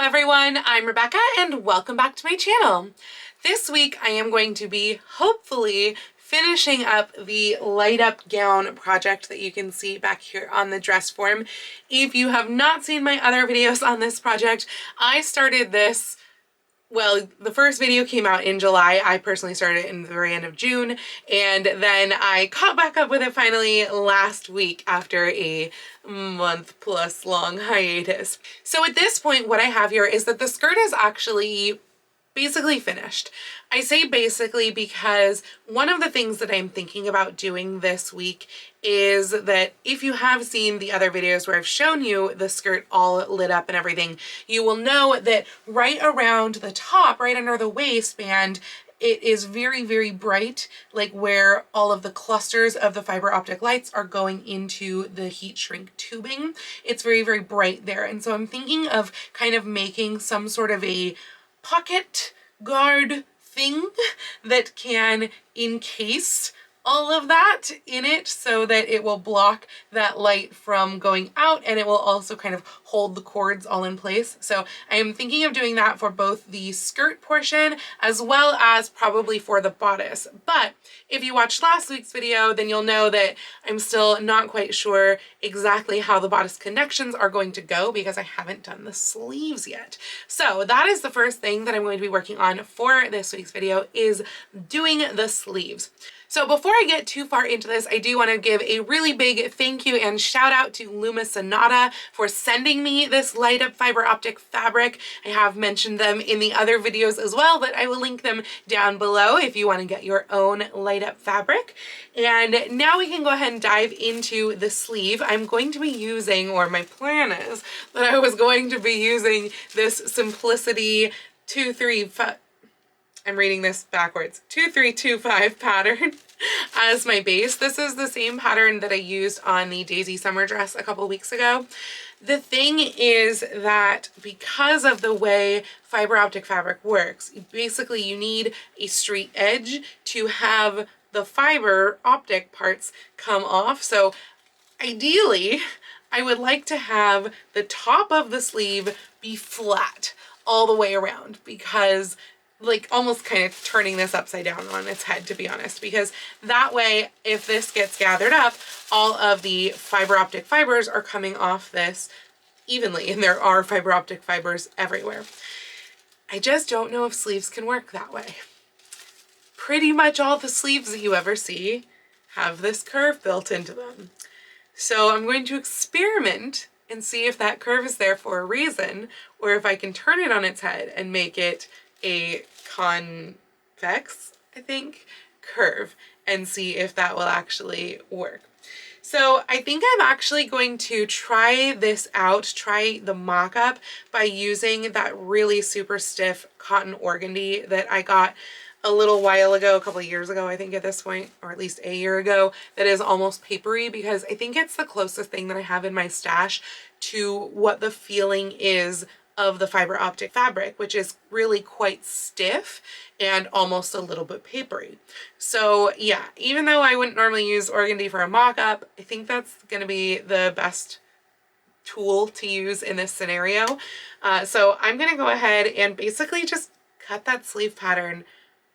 everyone, I'm Rebecca and welcome back to my channel. This week I am going to be hopefully finishing up the light up gown project that you can see back here on the dress form. If you have not seen my other videos on this project, I started this, well, the first video came out in July. I personally started it in the very end of June, and then I caught back up with it finally last week after a month plus long hiatus. So at this point, what I have here is that the skirt is actually basically finished. I say basically because one of the things that I'm thinking about doing this week is that if you have seen the other videos where I've shown you the skirt all lit up and everything, you will know that right around the top, right under the waistband, it is very, very bright, like where all of the clusters of the fiber optic lights are going into the heat shrink tubing. It's very, very bright there. And so I'm thinking of kind of making some sort of a pocket guard thing that can encase all of that in it so that it will block that light from going out, and it will also kind of hold the cords all in place. So I am thinking of doing that for both the skirt portion as well as probably for the bodice. But if you watched last week's video, then you'll know that I'm still not quite sure exactly how the bodice connections are going to go because I haven't done the sleeves yet. So that is the first thing that I'm going to be working on for this week's video, is doing the sleeves. So before I get too far into this, I do want to give a really big thank you and shout out to Luma Sonata for sending me this light up fiber optic fabric. I have mentioned them in the other videos as well, but I will link them down below if you want to get your own light up fabric. And now we can go ahead and dive into the sleeve. I'm going to be using, or my plan is that I was going to be using, this Simplicity 235, I'm reading this backwards, 2325 pattern as my base. This is the same pattern that I used on the Daisy summer dress a couple weeks ago. The thing is that because of the way fiber optic fabric works, basically you need a straight edge to have the fiber optic parts come off. So ideally, I would like to have the top of the sleeve be flat all the way around, because like almost kind of turning this upside down on its head, to be honest, because that way if this gets gathered up, all of the fiber optic fibers are coming off this evenly, and there are fiber optic fibers everywhere. I just don't know if sleeves can work that way. Pretty much all the sleeves that you ever see have this curve built into them. So I'm going to experiment and see if that curve is there for a reason, or if I can turn it on its head and make it a convex, I think, curve, and see if that will actually work. So I think I'm actually going to try this out, try the mock-up by using that really super stiff cotton organdy that I got a little while ago, a couple of years ago, I think at this point, or at least a year ago, that is almost papery, because I think it's the closest thing that I have in my stash to what the feeling is of the fiber optic fabric, which is really quite stiff and almost a little bit papery. So yeah, even though I wouldn't normally use organdy for a mock-up, I think that's going to be the best tool to use in this scenario. So I'm going to go ahead and basically just cut that sleeve pattern,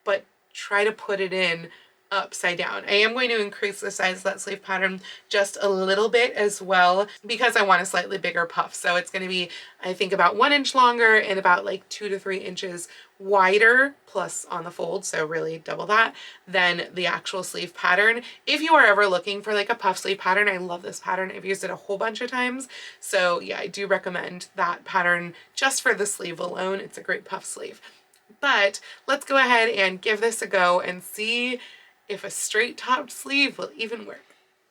but try to put it in upside down. I am going to increase the size of that sleeve pattern just a little bit as well, because I want a slightly bigger puff. So it's going to be, I think, about 1 inch longer and about like 2 to 3 inches wider, plus on the fold, so really double that, than the actual sleeve pattern. If you are ever looking for like a puff sleeve pattern, I love this pattern. I've used it a whole bunch of times. So yeah, I do recommend that pattern just for the sleeve alone. It's a great puff sleeve. But let's go ahead and give this a go and see if a straight topped sleeve will even work.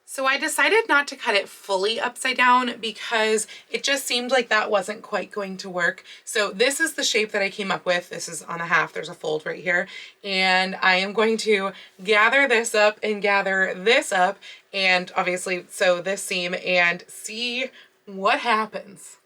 So I decided not to cut it fully upside down because it just seemed like that wasn't quite going to work. So this is the shape that I came up with. This is on a half, there's a fold right here. And I am going to gather this up and gather this up, and obviously sew this seam and see what happens.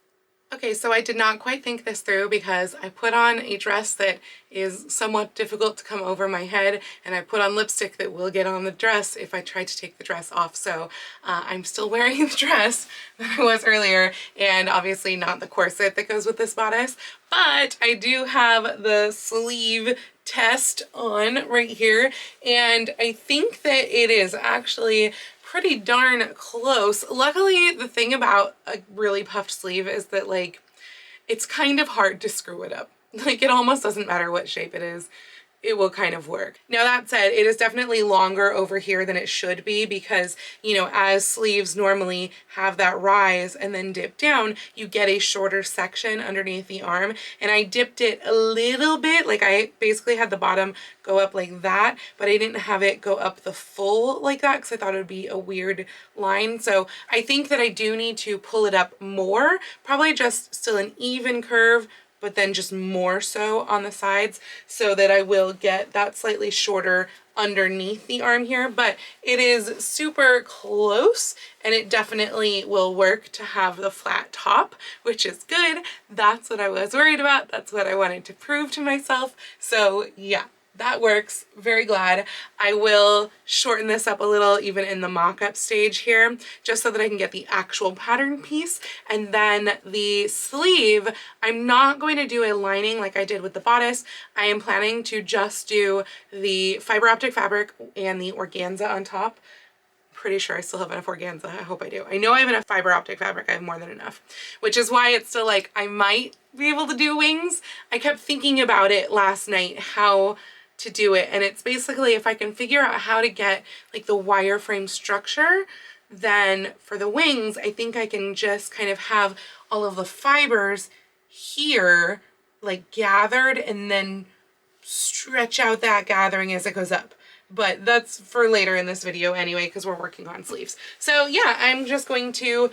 Okay, so I did not quite think this through because I put on a dress that is somewhat difficult to come over my head, and I put on lipstick that will get on the dress if I try to take the dress off. So I'm still wearing the dress that I was earlier, and obviously not the corset that goes with this bodice, but I do have the sleeve test on right here, and I think that it is actually pretty darn close. Luckily, the thing about a really puffed sleeve is that, like, it's kind of hard to screw it up. Like, it almost doesn't matter what shape it is. It will kind of work. Now that said, it is definitely longer over here than it should be because, you know, as sleeves normally have that rise and then dip down, you get a shorter section underneath the arm. And I dipped it a little bit, like I basically had the bottom go up like that, but I didn't have it go up the full like that because I thought it would be a weird line. So I think that I do need to pull it up more, probably just still an even curve, but then just more so on the sides so that I will get that slightly shorter underneath the arm here. But it is super close and it definitely will work to have the flat top, which is good. That's what I was worried about. That's what I wanted to prove to myself. So yeah, that works. Very glad. I will shorten this up a little even in the mock-up stage here, just so that I can get the actual pattern piece. And then the sleeve, I'm not going to do a lining like I did with the bodice. I am planning to just do the fiber optic fabric and the organza on top. Pretty sure I still have enough organza. I hope I do. I know I have enough fiber optic fabric. I have more than enough, which is why it's still like I might be able to do wings. I kept thinking about it last night, how to do it, and it's basically if I can figure out how to get like the wireframe structure, then for the wings I think I can just kind of have all of the fibers here like gathered and then stretch out that gathering as it goes up. But that's for later in this video anyway, because we're working on sleeves. So yeah, I'm just going to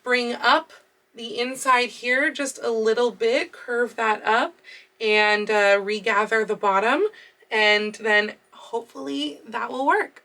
bring up the inside here just a little bit, curve that up, and regather the bottom, and then hopefully that will work.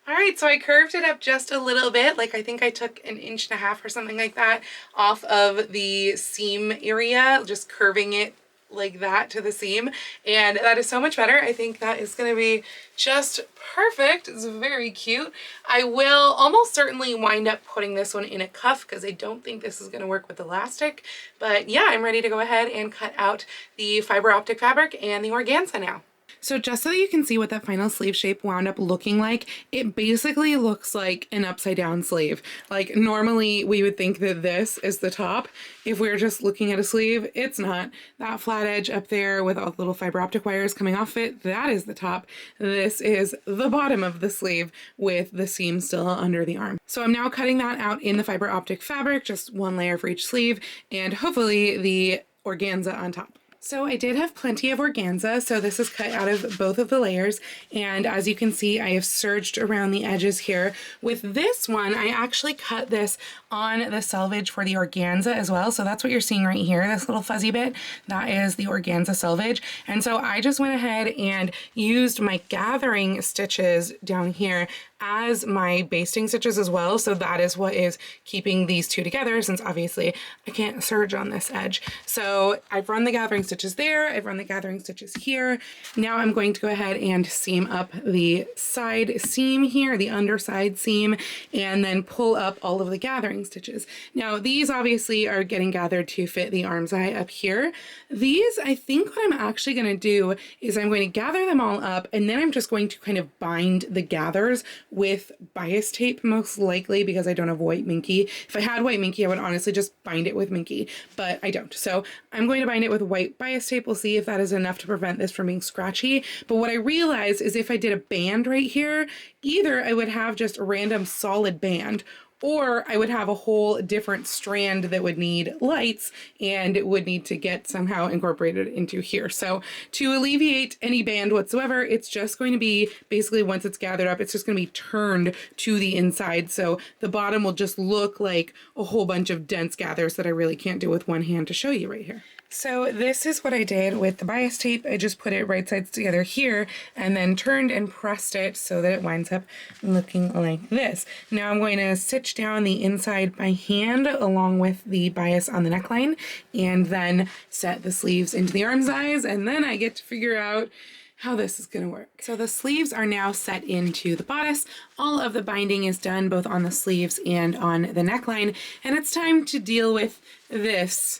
All right, so I curved it up just a little bit, like I think I took 1.5 inches or something like that off of the seam area, just curving it like that to the seam, and that is so much better. I think that is going to be just perfect. It's very cute. I will almost certainly wind up putting this one in a cuff because I don't think this is going to work with elastic, but yeah, I'm ready to go ahead and cut out the fiber optic fabric and the organza now. So just so that you can see what that final sleeve shape wound up looking like, it basically looks like an upside down sleeve. Like normally we would think that this is the top. If we're just looking at a sleeve, it's not. That flat edge up there with all the little fiber optic wires coming off it, that is the top. This is the bottom of the sleeve with the seam still under the arm. So I'm now cutting that out in the fiber optic fabric, just one layer for each sleeve, and hopefully the organza on top. So I did have plenty of organza, so this is cut out of both of the layers, and as you can see, I have serged around the edges here. With this one, I actually cut this on the selvage for the organza as well, so that's what you're seeing right here, this little fuzzy bit, that is the organza selvage. And so I just went ahead and used my gathering stitches down here as my basting stitches as well, so that is what is keeping these two together, since obviously I can't serge on this edge. So I've run the gathering stitches there, I've run the gathering stitches here. Now I'm going to go ahead and seam up the side seam here, the underside seam, and then pull up all of the gathering stitches. Now these obviously are getting gathered to fit the arm's eye up here. These, I think what I'm actually going to do is I'm going to gather them all up, and then I'm just going to kind of bind the gathers with bias tape, most likely, because I don't have white minky. If I had white minky, I would honestly just bind it with minky, but I don't. So I'm going to bind it with white bias tape. We'll see if that is enough to prevent this from being scratchy. But what I realized is if I did a band right here, either I would have just a random solid band, or I would have a whole different strand that would need lights and it would need to get somehow incorporated into here. So to alleviate any band whatsoever, it's just going to be basically once it's gathered up, it's just going to be turned to the inside. So the bottom will just look like a whole bunch of dense gathers that I really can't do with one hand to show you right here. So this is what I did with the bias tape. I just put it right sides together here and then turned and pressed it so that it winds up looking like this. Now I'm going to stitch down the inside by hand along with the bias on the neckline and then set the sleeves into the arm size, and then I get to figure out how this is going to work. So the sleeves are now set into the bodice. All of the binding is done both on the sleeves and on the neckline, and it's time to deal with this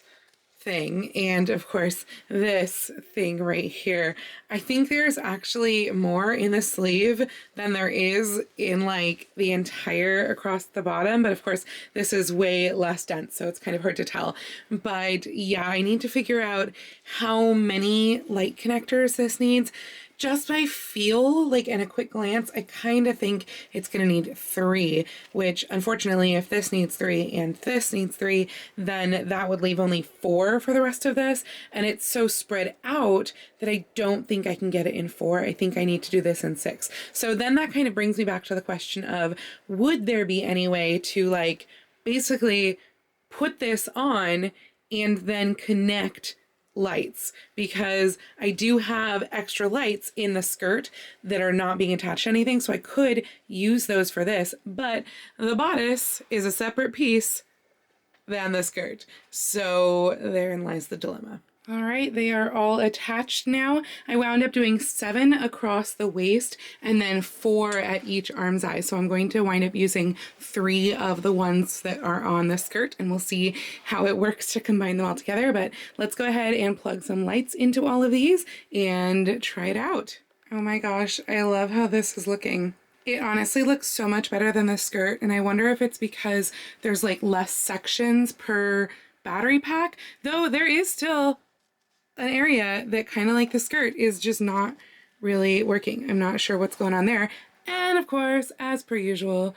thing and of course this thing right here. I think there's actually more in the sleeve than there is in like the entire across the bottom, but of course this is way less dense, so it's kind of hard to tell. But yeah, I need to figure out how many light connectors this needs. Just by feel, like in a quick glance, I kind of think it's going to need 3, which unfortunately, if this needs 3 and this needs 3, then that would leave only 4 for the rest of this. And it's so spread out that I don't think I can get it in 4. I think I need to do this in 6. So then that kind of brings me back to the question of, would there be any way to like basically put this on and then connect lights, because I do have extra lights in the skirt that are not being attached to anything, so I could use those for this, but the bodice is a separate piece than the skirt, so therein lies the dilemma. All right, they are all attached now. I wound up doing 7 across the waist and then 4 at each arm size. So I'm going to wind up using 3 of the ones that are on the skirt, and we'll see how it works to combine them all together. But let's go ahead and plug some lights into all of these and try it out. Oh my gosh, I love how this is looking. It honestly looks so much better than the skirt, and I wonder if it's because there's like less sections per battery pack, though there is still an area that kind of like the skirt is just not really working. I'm not sure what's going on there. And of course, as per usual,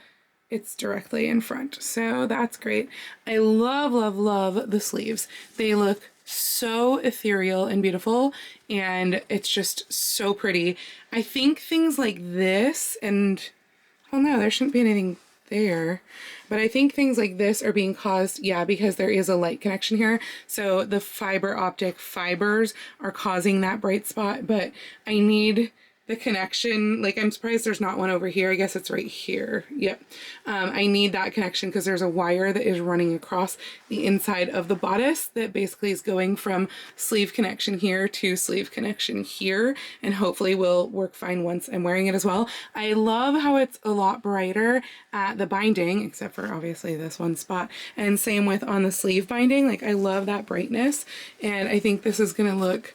it's directly in front. So that's great. I love, love, love the sleeves. They look so ethereal and beautiful, and it's just so pretty. I think things like this and, oh no, there shouldn't be anything there. But I think things like this are being caused, yeah, because there is a light connection here. So the fiber optic fibers are causing that bright spot, but I need the connection. Like, I'm surprised there's not one over here. I guess it's right here. Yep. I need that connection because there's a wire that is running across the inside of the bodice that basically is going from sleeve connection here to sleeve connection here, and hopefully will work fine once I'm wearing it as well. I love how it's a lot brighter at the binding, except for obviously this one spot, and same with on the sleeve binding. Like, I love that brightness, and I think this is gonna look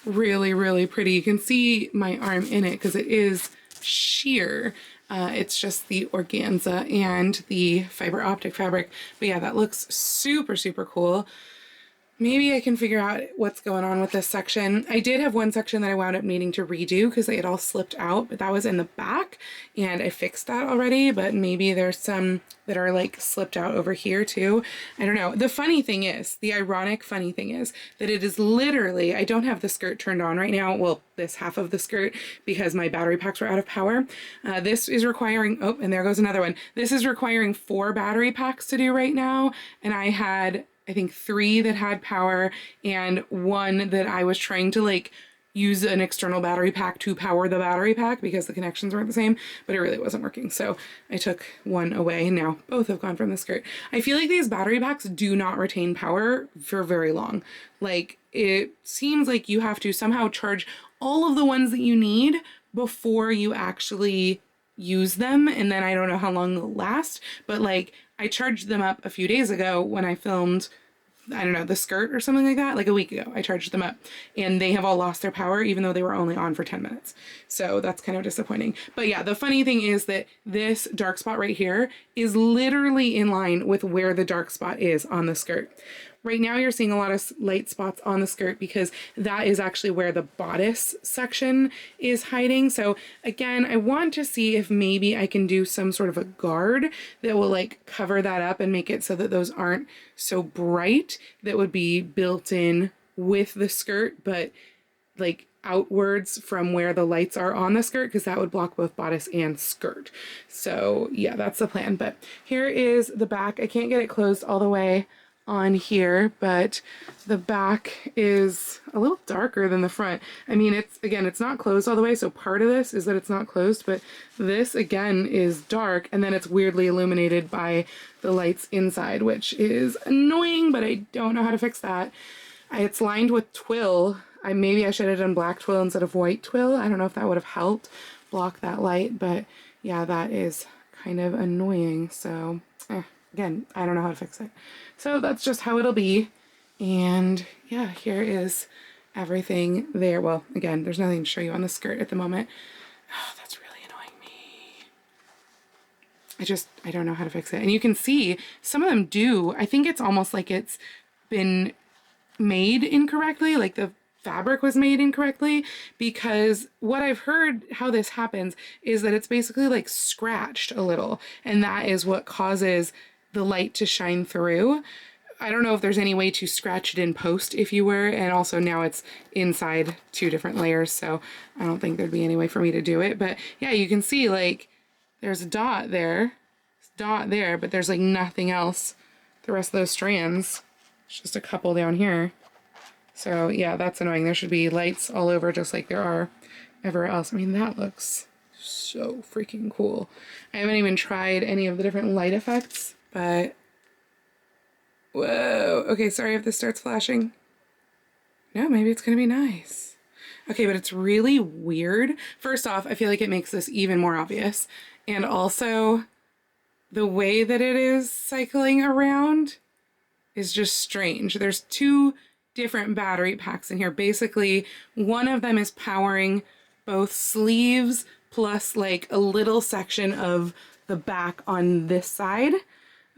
really, really pretty. You can see my arm in it because it is sheer. It's just the organza and the fiber optic fabric. But yeah, that looks super, super cool. Maybe I can figure out what's going on with this section. I did have one section that I wound up needing to redo because they had all slipped out, but that was in the back and I fixed that already, but maybe there's some that are like slipped out over here too. I don't know. The funny thing is, the ironic funny thing is that it is literally, I don't have the skirt turned on right now. Well, this half of the skirt because my battery packs were out of power. This is requiring, oh, and there goes another one. This is requiring 4 battery packs to do right now. And I had, I think 3 that had power and 1 that I was trying to like use an external battery pack to power the battery pack because the connections weren't the same, but it really wasn't working. So I took 1 away and now both have gone from the skirt. I feel like these battery packs do not retain power for very long. Like, it seems like you have to somehow charge all of the ones that you need before you actually use them, and then I don't know how long they'll last, but like I charged them up a few days ago when I filmed, I don't know, the skirt or something like that, like a week ago. I charged them up and they have all lost their power even though they were only on for 10 minutes. So that's kind of disappointing. But yeah, the funny thing is that this dark spot right here is literally in line with where the dark spot is on the skirt. Right now you're seeing a lot of light spots on the skirt because that is actually where the bodice section is hiding. So again, I want to see if maybe I can do some sort of a guard that will like cover that up and make it so that those aren't so bright, that would be built in with the skirt, but like outwards from where the lights are on the skirt, because that would block both bodice and skirt. So yeah, that's the plan. But here is the back. I can't get it closed all the way on here, but the back is a little darker than the front. I mean, it's not closed all the way, so part of this is that it's not closed, but this again is dark, and then it's weirdly illuminated by the lights inside, which is annoying, but I don't know how to fix that. It's lined with twill. Maybe I should have done black twill instead of white twill. I don't know if that would have helped block that light, but yeah, that is kind of annoying. So again, I don't know how to fix it. So that's just how it'll be. And yeah, here is everything there. Well, again, there's nothing to show you on the skirt at the moment. Oh, that's really annoying me. I don't know how to fix it. And you can see some of them do. I think it's almost like it's been made incorrectly, like the fabric was made incorrectly, because what I've heard how this happens is that it's basically like scratched a little, and that is what causes the light to shine through. I don't know if there's any way to scratch it in post if you were, and also now it's inside 2 different layers, so I don't think there'd be any way for me to do it. But yeah, you can see like there's a dot there, but there's like nothing else. The rest of those strands, it's just a couple down here. So yeah, that's annoying. There should be lights all over just like there are everywhere else. I mean, that looks so freaking cool. I haven't even tried any of the different light effects, but whoa. Okay, sorry if this starts flashing. No, maybe it's gonna be nice. Okay, but it's really weird. First off, I feel like it makes this even more obvious. And also, the way that it is cycling around is just strange. There's 2 different battery packs in here. Basically, one of them is powering both sleeves plus like a little section of the back on this side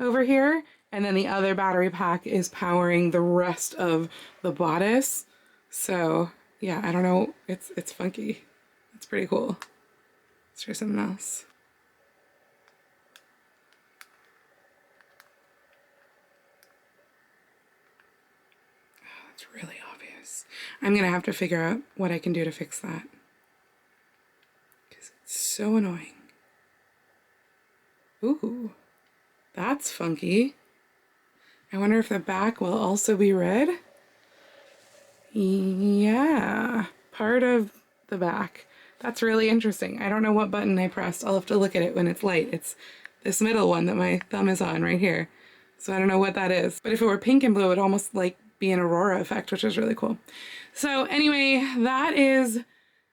over here. And then the other battery pack is powering the rest of the bodice. So yeah, I don't know. It's funky. It's pretty cool. Let's try something else. Really obvious. I'm gonna have to figure out what I can do to fix that, because it's so annoying. Ooh, that's funky. I wonder if the back will also be red. Yeah, part of the back. That's really interesting. I don't know what button I pressed. I'll have to look at it when it's light. It's this middle one that my thumb is on right here. So I don't know what that is. But if it were pink and blue, it would almost like be an aurora effect, which is really cool. So anyway, that is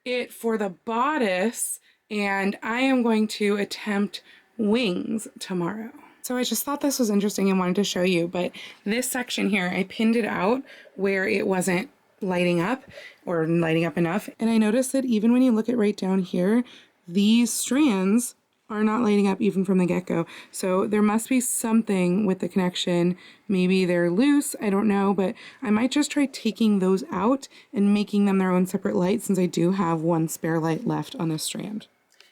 it for the bodice, and I am going to attempt wings tomorrow. So I just thought this was interesting and wanted to show you, but this section here, I pinned it out where it wasn't lighting up or lighting up enough. And I noticed that even when you look at right down here, these strands are not lighting up even from the get-go. So there must be something with the connection. Maybe they're loose, I don't know, but I might just try taking those out and making them their own separate light, since I do have 1 spare light left on this strand.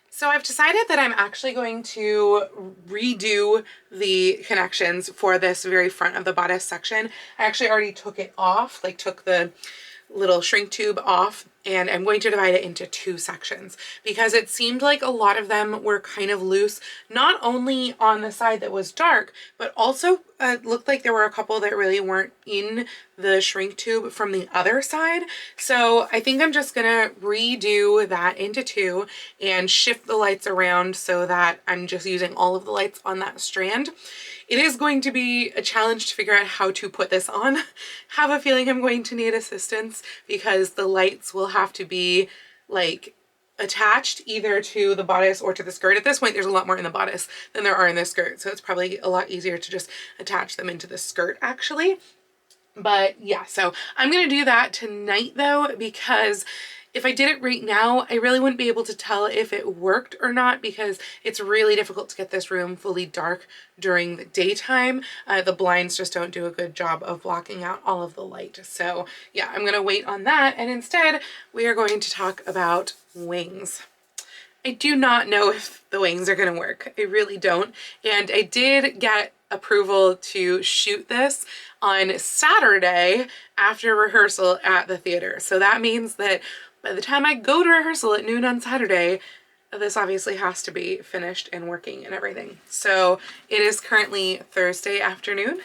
So I've decided that I'm actually going to redo the connections for this very front of the bodice section. I actually already took it off, like took the little shrink tube off, and I'm going to divide it into 2 sections because it seemed like a lot of them were kind of loose, not only on the side that was dark, but also looked like there were a couple that really weren't in the shrink tube from the other side. So I think I'm just gonna redo that into 2 and shift the lights around so that I'm just using all of the lights on that strand. It is going to be a challenge to figure out how to put this on. Have a feeling I'm going to need assistance because the lights will have to be like attached either to the bodice or to the skirt. At this point, there's a lot more in the bodice than there are in the skirt, so it's probably a lot easier to just attach them into the skirt actually. But yeah, so I'm gonna do that tonight though, because if I did it right now, I really wouldn't be able to tell if it worked or not, because it's really difficult to get this room fully dark during the daytime. The blinds just don't do a good job of blocking out all of the light. So yeah, I'm gonna wait on that, and instead we are going to talk about wings. I do not know if the wings are gonna work. I really don't. And I did get approval to shoot this on Saturday after rehearsal at the theater. So that means that by the time I go to rehearsal at noon on Saturday, this obviously has to be finished and working and everything. So it is currently Thursday afternoon.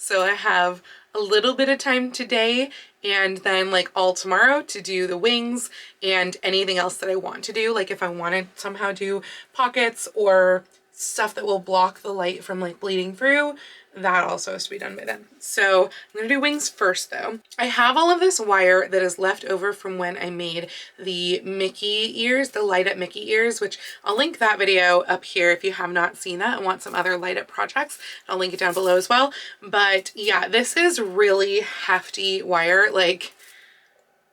So I have a little bit of time today and then like all tomorrow to do the wings and anything else that I want to do. Like if I want to somehow do pockets or stuff that will block the light from like bleeding through, that also has to be done by then. So I'm gonna do wings first though. I have all of this wire that is left over from when I made the Mickey ears, the light up Mickey ears, which I'll link that video up here if you have not seen that and want some other light up projects. I'll link it down below as well. But yeah, this is really hefty wire. Like,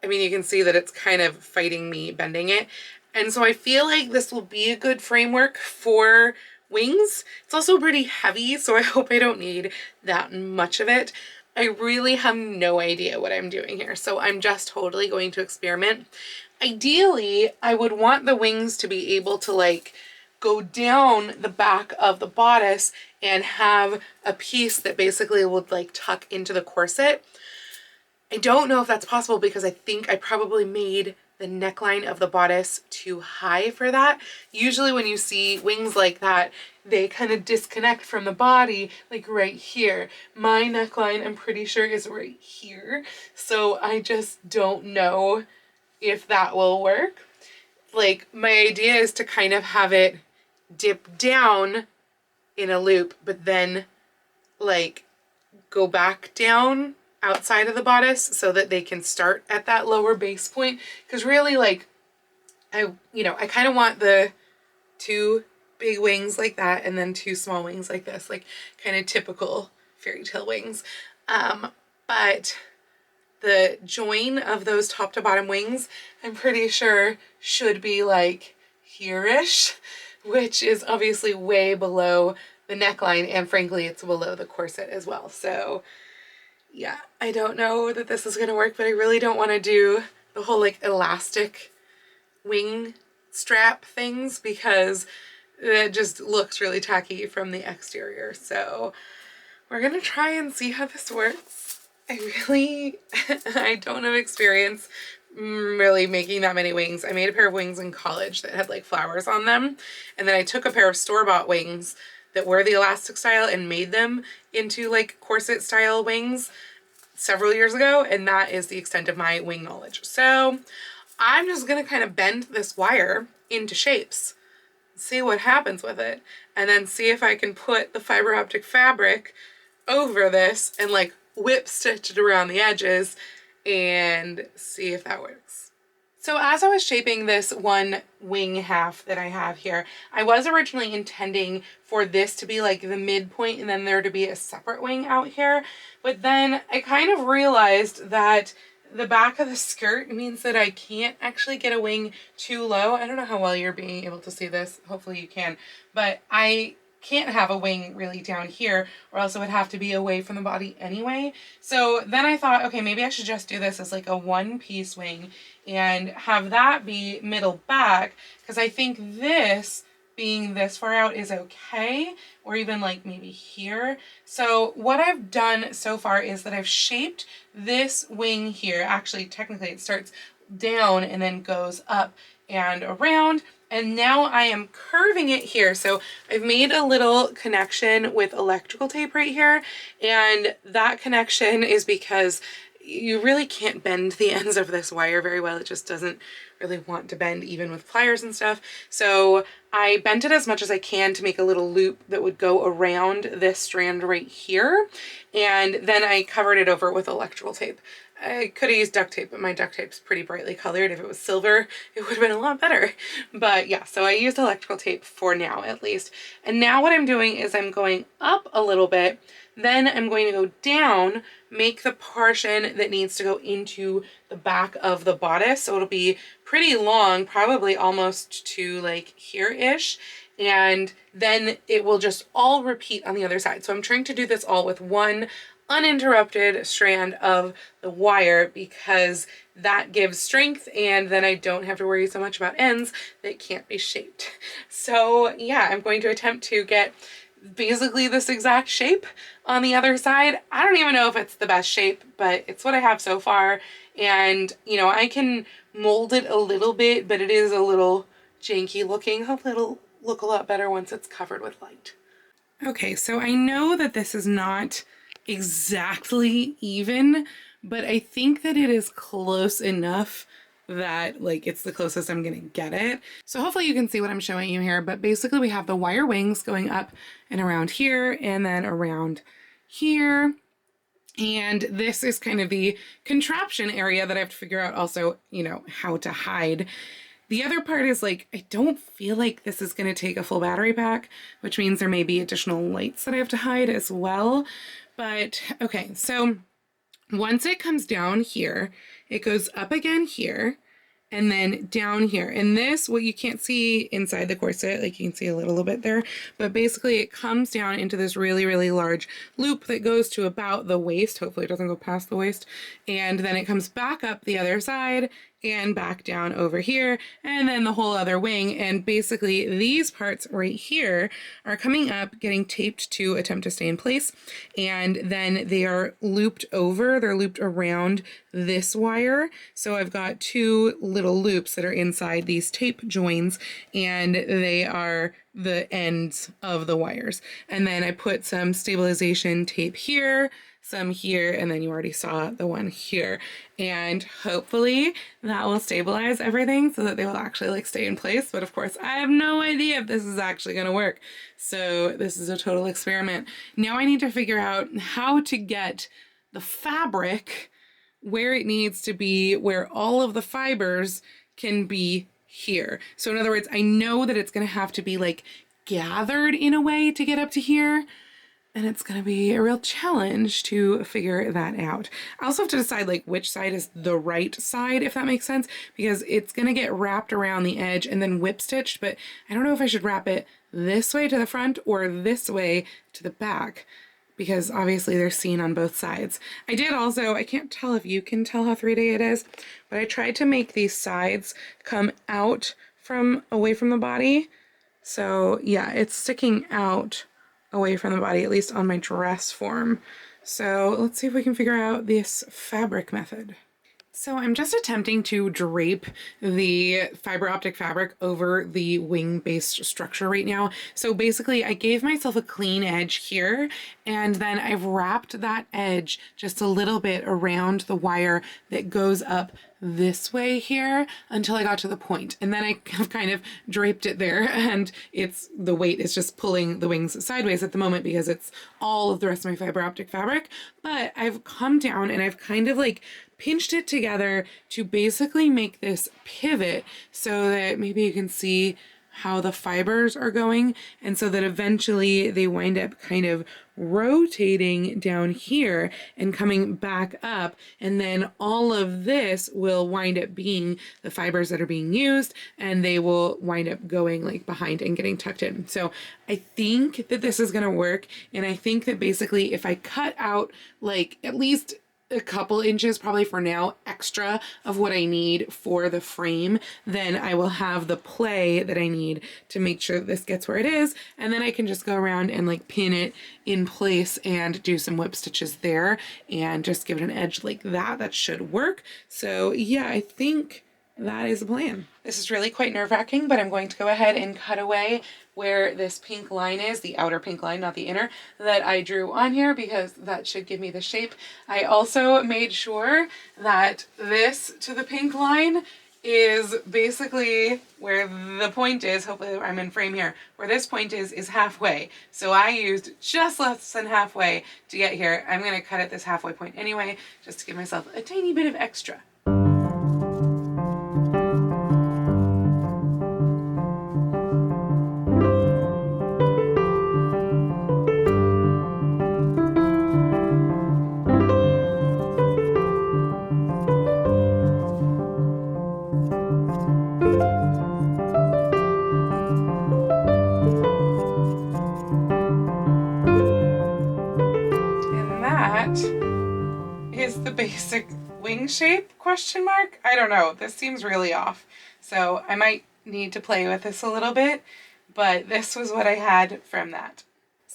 I mean, you can see that it's kind of fighting me bending it. And so I feel like this will be a good framework for wings. It's also pretty heavy, so I hope I don't need that much of it. I really have no idea what I'm doing here, so I'm just totally going to experiment. Ideally, I would want the wings to be able to like go down the back of the bodice and have a piece that basically would like tuck into the corset. I don't know if that's possible because I think I probably made the neckline of the bodice too high for that. Usually when you see wings like that, they kind of disconnect from the body, like right here. My neckline, I'm pretty sure, is right here. So I just don't know if that will work. Like, my idea is to kind of have it dip down in a loop, but then like go back down outside of the bodice so that they can start at that lower base point. Because really, like, I kind of want the two big wings like that and then two small wings like this, like kind of typical fairy tale wings. But the join of those top to bottom wings, I'm pretty sure should be like here-ish, which is obviously way below the neckline, and frankly, it's below the corset as well. So yeah, I don't know that this is gonna work, but I really don't want to do the whole like elastic wing strap things because it just looks really tacky from the exterior. So we're gonna try and see how this works. I don't have experience really making that many wings. I made a pair of wings in college that had like flowers on them, and then I took a pair of store-bought wings that were the elastic style and made them into like corset style wings several years ago, and that is the extent of my wing knowledge. So I'm just gonna kind of bend this wire into shapes, see what happens with it, and then see if I can put the fiber optic fabric over this and like whip stitch it around the edges and see if that works. So as I was shaping this one wing half that I have here, I was originally intending for this to be like the midpoint and then there to be a separate wing out here. But then I kind of realized that the back of the skirt means that I can't actually get a wing too low. I don't know how well you're being able to see this. Hopefully you can. But I can't have a wing really down here or else it would have to be away from the body anyway. So then I thought, okay, maybe I should just do this as like a one-piece wing and have that be middle back, because I think this being this far out is okay, or even like maybe here. So what I've done so far is that I've shaped this wing here. Actually, technically it starts down and then goes up and around. And now I am curving it here. So I've made a little connection with electrical tape right here. And that connection is because you really can't bend the ends of this wire very well. It just doesn't really want to bend even with pliers and stuff. So I bent it as much as I can to make a little loop that would go around this strand right here. And then I covered it over with electrical tape. I could have used duct tape, but my duct tape's pretty brightly colored. If it was silver, it would have been a lot better. But yeah, so I used electrical tape for now at least. And now what I'm doing is I'm going up a little bit, then I'm going to go down, make the portion that needs to go into the back of the bodice. So it'll be pretty long, probably almost to like here-ish. And then it will just all repeat on the other side. So I'm trying to do this all with one uninterrupted strand of the wire because that gives strength, and then I don't have to worry so much about ends that can't be shaped. So yeah, I'm going to attempt to get basically this exact shape on the other side. I don't even know if it's the best shape, but it's what I have so far. And you know, I can mold it a little bit, but it is a little janky looking. Hopefully it'll look a lot better once it's covered with light. Okay, so I know that this is not exactly even, but I think that it is close enough that like it's the closest I'm gonna get it. So hopefully you can see what I'm showing you here, but basically we have the wire wings going up and around here and then around here. And this is kind of the contraption area that I have to figure out also, you know, how to hide. The other part is like, I don't feel like this is going to take a full battery pack, which means there may be additional lights that I have to hide as well. But okay, so once it comes down here, it goes up again here and then down here. And this, what you can't see inside the corset, like you can see a little bit there, but basically it comes down into this really, really large loop that goes to about the waist. Hopefully it doesn't go past the waist. And then it comes back up the other side and back down over here, and then the whole other wing. And basically these parts right here are coming up, getting taped to attempt to stay in place. And then they are looped over, they're looped around this wire. So I've got two little loops that are inside these tape joins, and they are the ends of the wires. And then I put some stabilization tape here, some here, and then you already saw the one here. And hopefully that will stabilize everything so that they will actually like stay in place. But of course, I have no idea if this is actually going to work. So this is a total experiment. Now I need to figure out how to get the fabric where it needs to be, where all of the fibers can be here. So in other words, I know that it's going to have to be like gathered in a way to get up to here. And it's going to be a real challenge to figure that out. I also have to decide like which side is the right side, if that makes sense, because it's going to get wrapped around the edge and then whip stitched, but I don't know if I should wrap it this way to the front or this way to the back, because obviously they're seen on both sides. I did also, I can't tell if you can tell how 3D it is, but I tried to make these sides come out from away from the body. So yeah, it's sticking out away from the body, at least on my dress form. So let's see if we can figure out this fabric method. So I'm just attempting to drape the fiber optic fabric over the wing-based structure right now. So basically I gave myself a clean edge here, and then I've wrapped that edge just a little bit around the wire that goes up this way here until I got to the point. And then I have kind of draped it there, and the weight is just pulling the wings sideways at the moment because it's all of the rest of my fiber optic fabric. But I've come down and I've kind of like pinched it together to basically make this pivot so that maybe you can see how the fibers are going, and so that eventually they wind up kind of rotating down here and coming back up, and then all of this will wind up being the fibers that are being used, and they will wind up going like behind and getting tucked in. So I think that this is going to work, and I think that basically if I cut out like at least a couple inches probably for now extra of what I need for the frame, then I will have the play that I need to make sure that this gets where it is, and then I can just go around and like pin it in place and do some whip stitches there and just give it an edge like that. That should work. So yeah, I think that is the plan. This is really quite nerve-wracking, but I'm going to go ahead and cut away where this pink line is, the outer pink line, not the inner, that I drew on here, because that should give me the shape. I also made sure that this to the pink line is basically where the point is. Hopefully I'm in frame here. Where this point is halfway. So I used just less than halfway to get here. I'm going to cut at this halfway point anyway, just to give myself a tiny bit of extra. Is the basic wing shape, question mark? I don't know, this seems really off, so I might need to play with this a little bit, but this was what I had from that.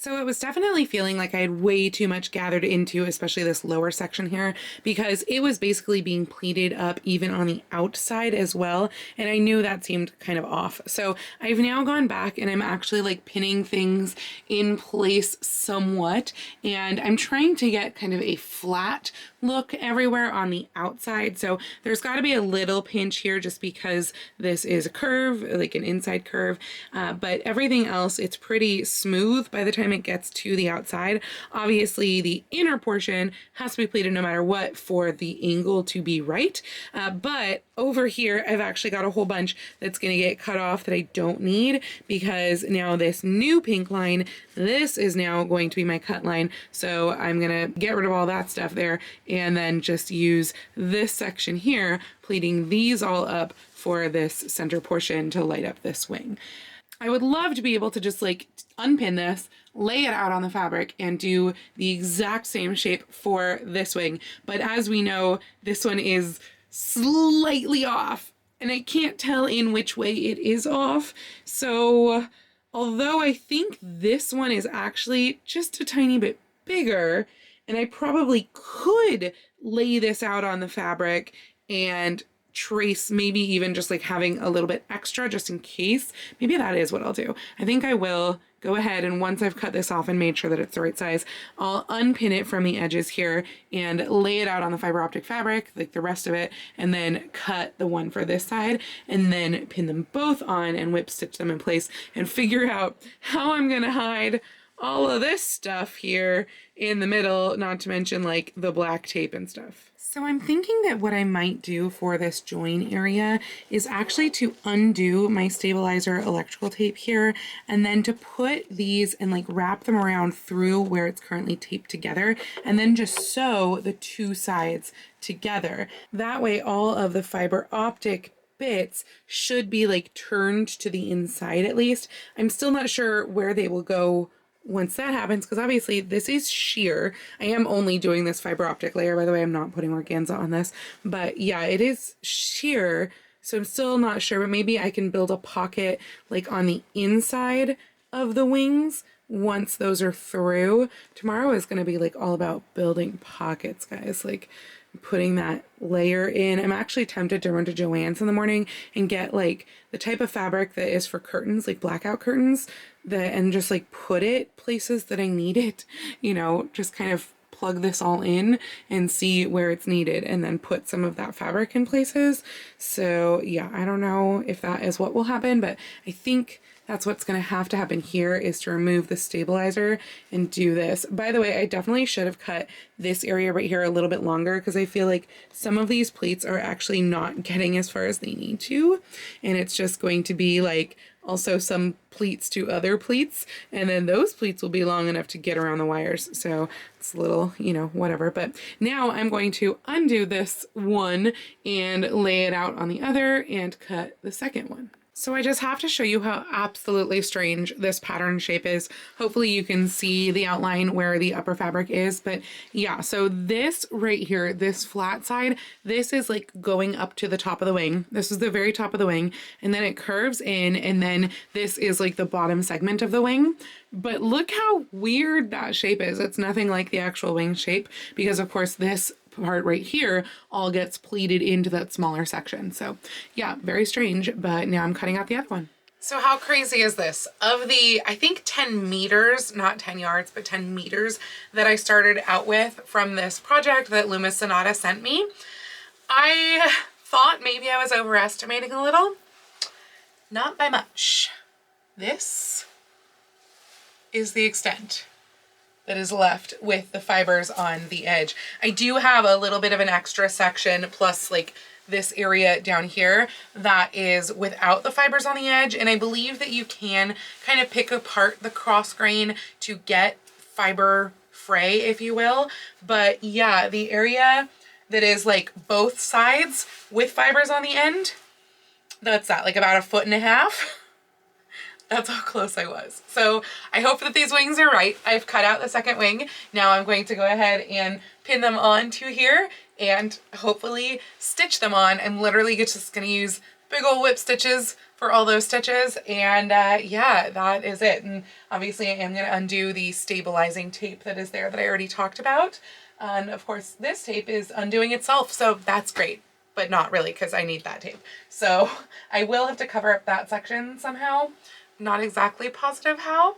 So it was definitely feeling like I had way too much gathered into, especially this lower section here, because it was basically being pleated up even on the outside as well. And I knew that seemed kind of off. So I've now gone back and I'm actually like pinning things in place somewhat. And I'm trying to get kind of a flat look everywhere on the outside. So there's got to be a little pinch here just because this is a curve, like an inside curve. But everything else, it's pretty smooth by the time it gets to the outside. Obviously, the inner portion has to be pleated no matter what for the angle to be right. But over here, I've actually got a whole bunch that's going to get cut off that I don't need, because now this new pink line, this is now going to be my cut line. So I'm going to get rid of all that stuff there and then just use this section here, pleating these all up for this center portion to light up this wing. I would love to be able to just like unpin this, lay it out on the fabric, and do the exact same shape for this wing. But as we know, this one is slightly off and I can't tell in which way it is off. So although I think this one is actually just a tiny bit bigger, and I probably could lay this out on the fabric and trace, maybe even just like having a little bit extra just in case. Maybe that is what I'll do. I think I will go ahead, and once I've cut this off and made sure that it's the right size, I'll unpin it from the edges here and lay it out on the fiber optic fabric, like the rest of it, and then cut the one for this side and then pin them both on and whip stitch them in place and figure out how I'm gonna hide all of this stuff here in the middle, not to mention like the black tape and stuff. So I'm thinking that what I might do for this join area is actually to undo my stabilizer electrical tape here, and then to put these and like wrap them around through where it's currently taped together, and then just sew the two sides together. That way all of the fiber optic bits should be like turned to the inside at least. I'm still not sure where they will go once that happens, because obviously this is sheer. I am only doing this fiber optic layer, by the way. I'm not putting organza on this, but yeah, it is sheer. So I'm still not sure, but maybe I can build a pocket like on the inside of the wings once those are through. Tomorrow is going to be like all about building pockets, guys, like putting that layer in. I'm actually tempted to run to Joann's in the morning and get like the type of fabric that is for curtains, like blackout curtains, and just like put it places that I need it, you know, just kind of plug this all in and see where it's needed, and then put some of that fabric in places. So yeah, I don't know if that is what will happen, but I think that's what's going to happen here, is to remove the stabilizer and do this. By the way, I definitely should have cut this area right here a little bit longer, because I feel like some of these pleats are actually not getting as far as they need to. And it's just going to be like also some pleats to other pleats, and then those pleats will be long enough to get around the wires. So it's a little, you know, whatever. But now I'm going to undo this one and lay it out on the other and cut the second one. So I just have to show you how absolutely strange this pattern shape is. Hopefully you can see the outline where the upper fabric is, but yeah, so this right here, this flat side, this is like going up to the top of the wing. This is the very top of the wing, and then it curves in, and then this is like the bottom segment of the wing. But look how weird that shape is. It's nothing like the actual wing shape, because of course this part right here all gets pleated into that smaller section. So yeah, very strange, but now I'm cutting out the other one. So how crazy is this? Of the, I think 10 meters, not 10 yards, but 10 meters that I started out with from this project that Luma Sonata sent me, I thought maybe I was overestimating a little. Not by much. This is the extent that is left with the fibers on the edge. I do have a little bit of an extra section plus like this area down here that is without the fibers on the edge, and I believe that you can kind of pick apart the cross grain to get fiber fray, if you will. But yeah, the area that is like both sides with fibers on the end, that's that, like about 1.5 feet. That's how close I was. So I hope that these wings are right. I've cut out the second wing. Now I'm going to go ahead and pin them onto here and hopefully stitch them on. I'm literally just going to use big old whip stitches for all those stitches, and yeah, that is it. And obviously I am going to undo the stabilizing tape that is there that I already talked about. And of course this tape is undoing itself, so that's great, but not really because I need that tape. So I will have to cover up that section somehow. Not exactly positive how,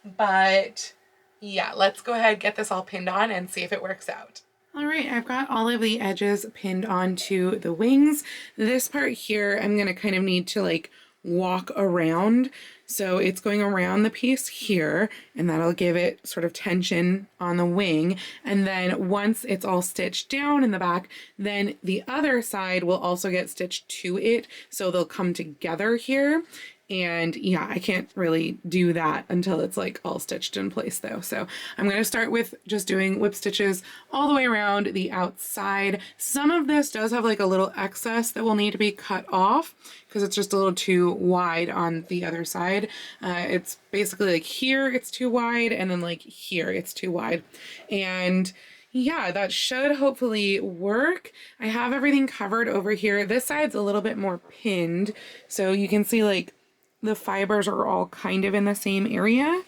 but yeah, let's go ahead, get this all pinned on and see if it works out. All right, I've got all of the edges pinned onto the wings. This part here, I'm gonna kind of need to like walk around. So it's going around the piece here, and that'll give it sort of tension on the wing. And then once it's all stitched down in the back, then the other side will also get stitched to it. So they'll come together here. And yeah, I can't really do that until it's like all stitched in place though. So I'm going to start with just doing whip stitches all the way around the outside. Some of this does have like a little excess that will need to be cut off because it's just a little too wide on the other side. It's basically like here it's too wide, and then like here it's too wide. And yeah, that should hopefully work. I have everything covered over here. This side's a little bit more pinned, so you can see like the fibers are all kind of in the same area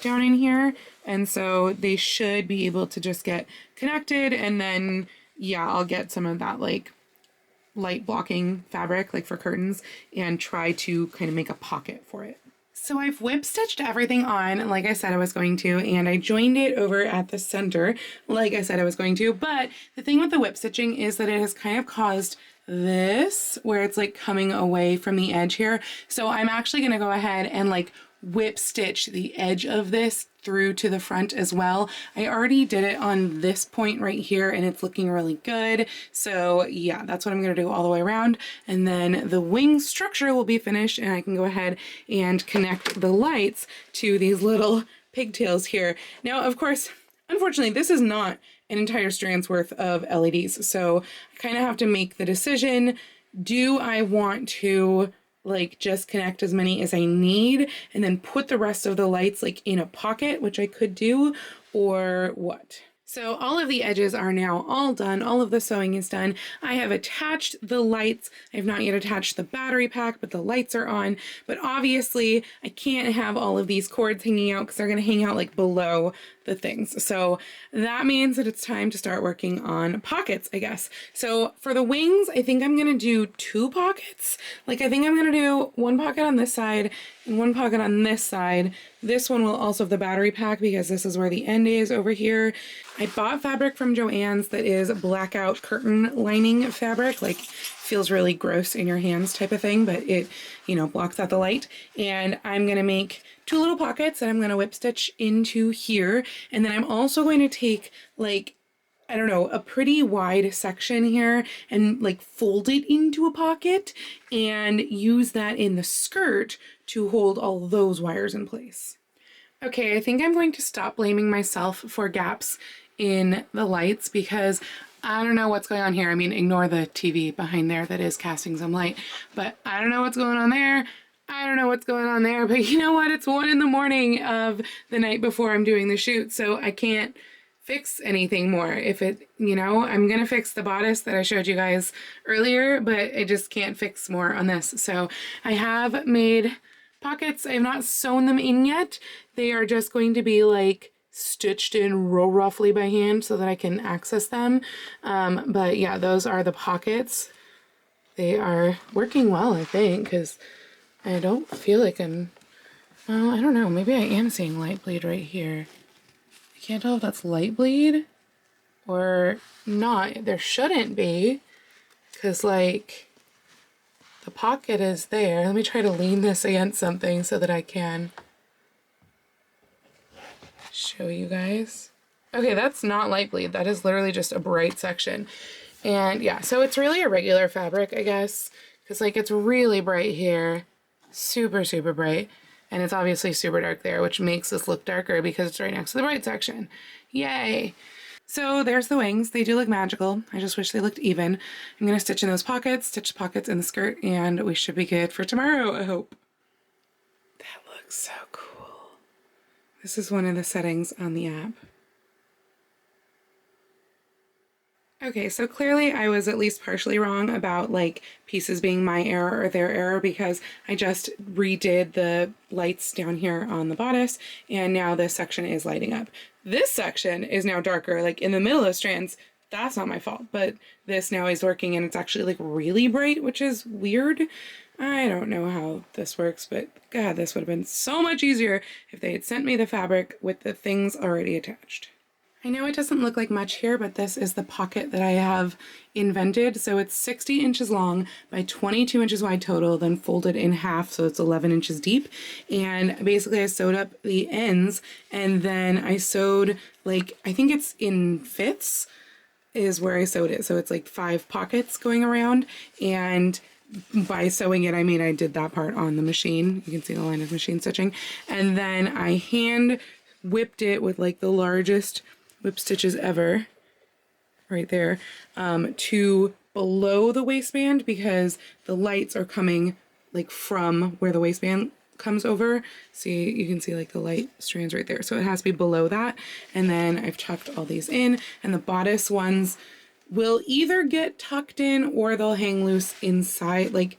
down in here. And so they should be able to just get connected. And then, yeah, I'll get some of that like light blocking fabric, like for curtains, and try to kind of make a pocket for it. So I've whip stitched everything on like I said I was going to, and I joined it over at the center like I said I was going to. But the thing with the whip stitching is that it has kind of caused this where it's like coming away from the edge here. So I'm actually going to go ahead and like whip stitch the edge of this through to the front as well. I already did it on this point right here and it's looking really good. So yeah, that's what I'm going to do all the way around. And then the wing structure will be finished and I can go ahead and connect the lights to these little pigtails here. Now, of course, unfortunately, this is not an entire strand's worth of LEDs. So I kind of have to make the decision. Do I want to like just connect as many as I need and then put the rest of the lights like in a pocket, which I could do, or what? So all of the edges are now all done. All of the sewing is done. I have attached the lights. I have not yet attached the battery pack, but the lights are on. But obviously I can't have all of these cords hanging out because they're going to hang out like below the things. So that means that it's time to start working on pockets, I guess. So for the wings, I think I'm going to do 2 pockets. Like I think I'm going to do 1 pocket on this side and 1 pocket on this side. This one will also have the battery pack because this is where the end is over here. I bought fabric from Joann's that is blackout curtain lining fabric, like feels really gross in your hands type of thing, but it, you know, blocks out the light. And I'm going to make 2 little pockets that I'm going to whip stitch into here. And then I'm also going to take like, I don't know, a pretty wide section here and like fold it into a pocket and use that in the skirt to hold all those wires in place. Okay, I think I'm going to stop blaming myself for gaps in the lights because I don't know what's going on here. I mean, ignore the TV behind there that is casting some light, but I don't know what's going on there. I don't know what's going on there, but you know what? It's 1 in the morning of the night before I'm doing the shoot, so I can't fix anything more. If it, you know, I'm gonna fix the bodice that I showed you guys earlier, but I just can't fix more on this. So I have made pockets. I have not sewn them in yet. They are just going to be like stitched in real roughly by hand so that I can access them. But yeah, those are the pockets. They are working well, I think, because I don't feel like I'm, well, I don't know, maybe I am seeing light bleed right here. I can't tell if that's light bleed or not. There shouldn't be, because like the pocket is there. Let me try to lean this against something so that I can show you guys. Okay, that's not light bleed. That is literally just a bright section. And yeah, so it's really a regular fabric, I guess, because like it's really bright here. Super, super bright. And it's obviously super dark there, which makes this look darker because it's right next to the bright section. Yay! So there's the wings. They do look magical. I just wish they looked even. I'm going to stitch in those pockets, stitch pockets in the skirt, and we should be good for tomorrow, I hope. That looks so cool. This is one of the settings on the app. Okay, so clearly I was at least partially wrong about like pieces being my error or their error, because I just redid the lights down here on the bodice and now this section is lighting up. This section is now darker, like in the middle of strands. That's not my fault, but this now is working and it's actually like really bright, which is weird. I don't know how this works, but God, this would have been so much easier if they had sent me the fabric with the things already attached. I know it doesn't look like much here, but this is the pocket that I have invented. So it's 60 inches long by 22 inches wide total, then folded in half, so it's 11 inches deep. And basically I sewed up the ends, and then I sewed, like, I think it's in fifths is where I sewed it. So it's like 5 pockets going around, and by sewing it, I mean I did that part on the machine. You can see the line of machine stitching. And then I hand whipped it with like the largest whip stitches ever right there to below the waistband, because the lights are coming like from where the waistband comes over. See, you can see like the light strands right there, so it has to be below that. And then I've tucked all these in, and the bodice ones will either get tucked in or they'll hang loose inside, like,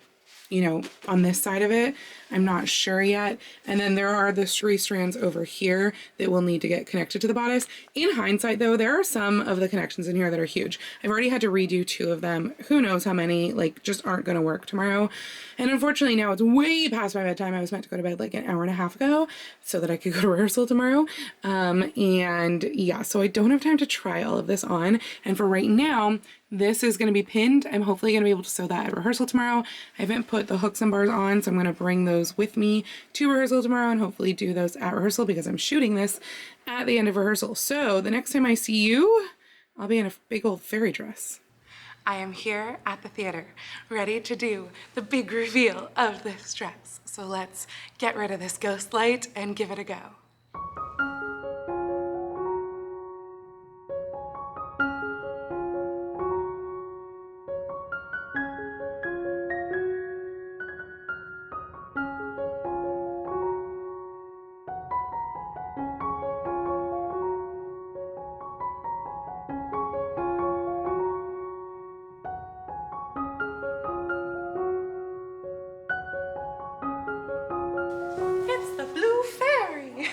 you know, on this side of it. I'm not sure yet. And then there are the 3 strands over here that will need to get connected to the bodice. In hindsight though, there are some of the connections in here that are huge. I've already had to redo 2 of them. Who knows how many like just aren't gonna work tomorrow. And unfortunately now it's way past my bedtime. I was meant to go to bed like an hour and a half ago so that I could go to rehearsal tomorrow. And yeah, so I don't have time to try all of this on. And for right now, this is going to be pinned. I'm hopefully going to be able to sew that at rehearsal tomorrow. I haven't put the hooks and bars on, so I'm going to bring those with me to rehearsal tomorrow and hopefully do those at rehearsal, because I'm shooting this at the end of rehearsal. So the next time I see you, I'll be in a big old fairy dress. I am here at the theater, ready to do the big reveal of this dress. So let's get rid of this ghost light and give it a go. It's the blue fairy.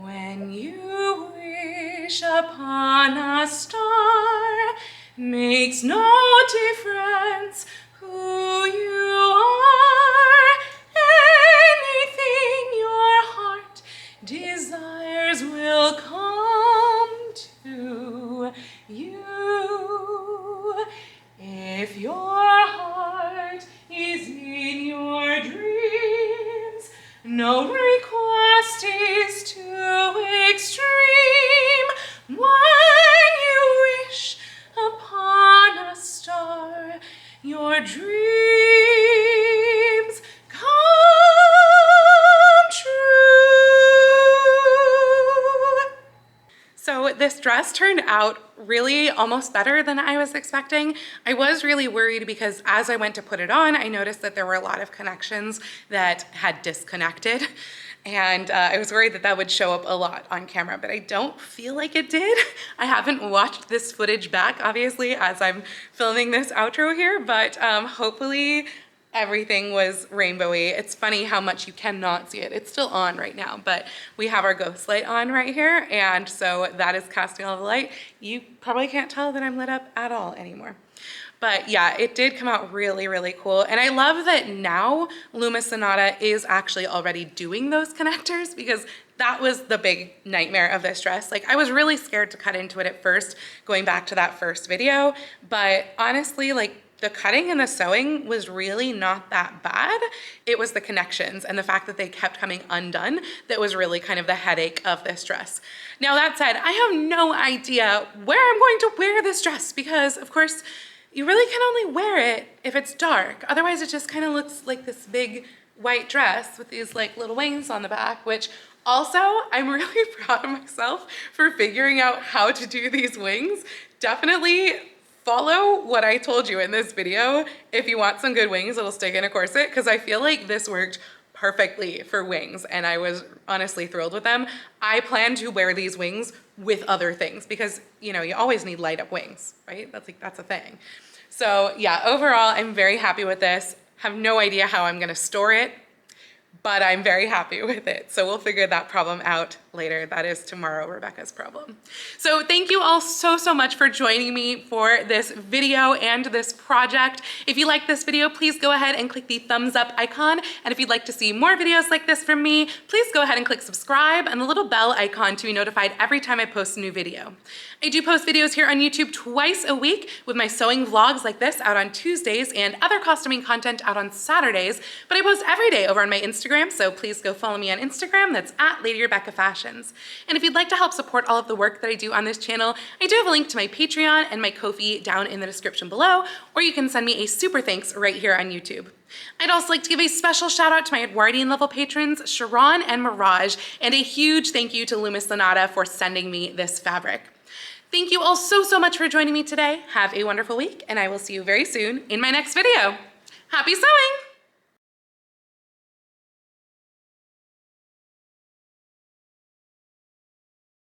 When you wish upon a star, makes no difference who you No request is too extreme when you wish upon a star, your dreams come true. So this dress turned out really almost better than I was expecting. I was really worried because as I went to put it on, I noticed that there were a lot of connections that had disconnected. And I was worried that that would show up a lot on camera, but I don't feel like it did. I haven't watched this footage back, obviously, as I'm filming this outro here, but hopefully everything was rainbowy. It's funny how much you cannot see it. It's still on right now, but we have our ghost light on right here, and so that is casting all the light. You probably can't tell that I'm lit up at all anymore. But yeah, it did come out really, really cool. And I love that now Luma Sonata is actually already doing those connectors, because that was the big nightmare of this dress. Like, I was really scared to cut into it at first, going back to that first video, but honestly, like, the cutting and the sewing was really not that bad. It was the connections and the fact that they kept coming undone that was really kind of the headache of this dress. Now, that said, I have no idea where I'm going to wear this dress, because of course, you really can only wear it if it's dark. Otherwise, it just kind of looks like this big white dress with these like little wings on the back, which also, I'm really proud of myself for figuring out how to do these wings. Definitely follow what I told you in this video. If you want some good wings that'll stick in a corset, because I feel like this worked perfectly for wings and I was honestly thrilled with them. I plan to wear these wings with other things because, you know, you always need light up wings, right? That's a thing. So yeah, overall, I'm very happy with this. Have no idea how I'm gonna store it, but I'm very happy with it. So we'll figure that problem out later. That is tomorrow Rebecca's problem. So thank you all so much for joining me for this video and this project. If you like this video, please go ahead and click the thumbs up icon. And if you'd like to see more videos like this from me, please go ahead and click subscribe and the little bell icon to be notified every time I post a new video. I do post videos here on YouTube twice a week, with my sewing vlogs like this out on Tuesdays and other costuming content out on Saturdays, but I post every day over on my Instagram, so please go follow me on Instagram. That's at Lady Rebecca Fashions. And if you'd like to help support all of the work that I do on this channel, I do have a link to my Patreon and my Ko-fi down in the description below, or you can send me a super thanks right here on YouTube. I'd also like to give a special shout out to my Edwardian level patrons, Sharon and Mirage, and a huge thank you to Luma Sonata for sending me this fabric. Thank you all so much for joining me today. Have a wonderful week, and I will see you very soon in my next video. Happy sewing!